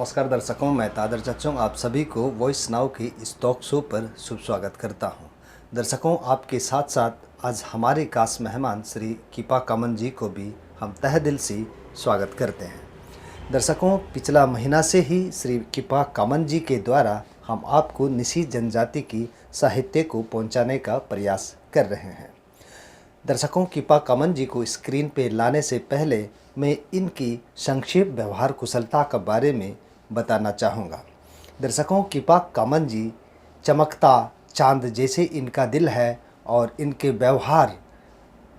नमस्कार दर्शकों, मैं तादर चच्चों आप सभी को वॉइस नाउ की इस टॉक शो पर शुभ स्वागत करता हूं। दर्शकों, आपके साथ साथ आज हमारे खास मेहमान श्री किपा कामन जी को भी हम तहे दिल से स्वागत करते हैं। दर्शकों, पिछला महीना से ही श्री किपा कामन जी के द्वारा हम आपको निसी जनजाति की साहित्य को पहुँचाने का प्रयास कर रहे हैं। दर्शकों, किपा कामन जी को स्क्रीन पे लाने से पहले मैं इनकी संक्षिप्त व्यवहार कुशलता के बारे में बताना चाहूँगा। दर्शकों, किपा कामन जी चमकता चांद जैसे इनका दिल है और इनके व्यवहार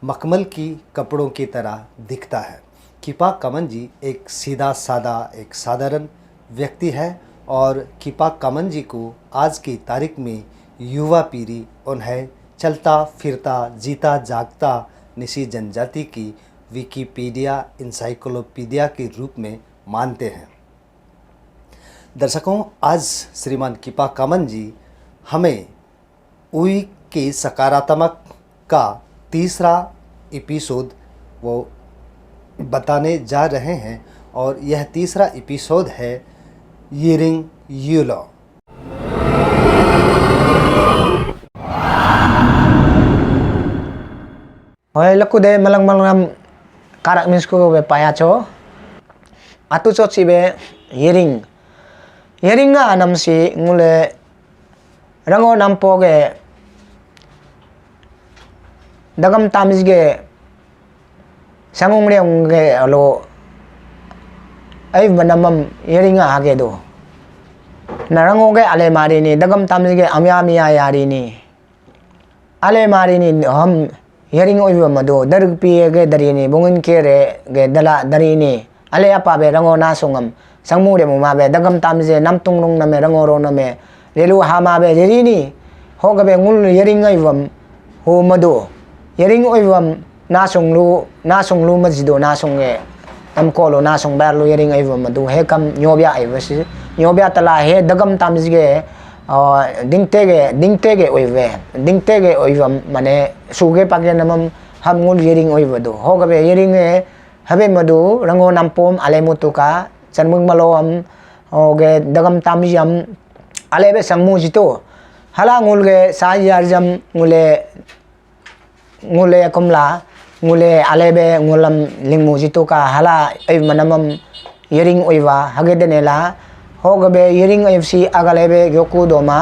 मखमल की कपड़ों की तरह दिखता है। किपा कामन जी एक सीधा सादा एक साधारण व्यक्ति है और किपा कामन जी को आज की तारीख में युवा पीढ़ी उन्हें चलता फिरता जीता जागता निसी जनजाति की विकिपीडिया इंसाइक्लोपीडिया के रूप में मानते हैं। दर्शकों, आज श्रीमान किपा कामन जी हमें उई के सकारात्मक का तीसरा एपिसोड वो बताने जा रहे हैं और यह तीसरा एपिसोड है यिरिंग yellow. Hoy laku de malang karak misku be payacho atu chot si be yering nga anam si ngule rango nampo ge dagam tamis ge sangong leong ge alo ai manamam yering nga age do narango ge ale mari ni dagam tamis ge amya miya yari ni ale mari ni ham Yering oiwa mado darug piye ge darini bungin kere ge dala darini ale apa be rango nasungam sangmu de ma be dagam tamje namtung nong name rango ro name lelu ha ma be darini hoga be ngul yering oiwam ho mado yering oiwam nasung lu majido nasung ge tam kolo nasung bar lu yering oiwam mado he kam nyobya aiwasi nyobya tala he dagam tamje ge dingtege oiwam mane suge pake namam ham ngul yering oiwado hoga be yering e habe madu rango nampom ale mutuka chanmung malom oge dagam tamjam ale be sangmu jito hala ngul ge sa yarjam ngule komla ngule ale be ngulam lingmu jito ka hala ai manamam yering oiwa hage denela होगा बे यरिंग FC अगले बे योकु दोमा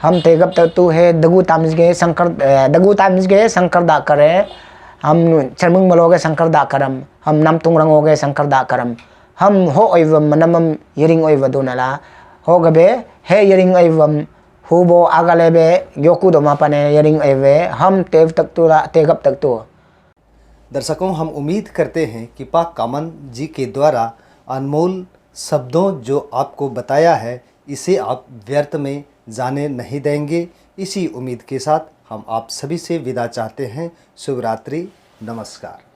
हम तेगप ततु है दगु तामिस के शंकर दा करे हम चरमुंग मलोगे शंकर दा करम हम नम तुंगरंगोगे शंकर दा करम हम हो ओइवम मनमम यरिंग ओइव दोनला होगा बे हे यरिंग ओइवम हुबो अगले बे योकु दोमा पने यरिंग ओइवे हम तेगप ततु। दर्शकों, हम उम्मीद करते हैं कि किपा कामन जी के द्वारा अनमोल शब्दों जो आपको बताया है इसे आप व्यर्थ में जाने नहीं देंगे। इसी उम्मीद के साथ हम आप सभी से विदा चाहते हैं। शुभ रात्रि, नमस्कार।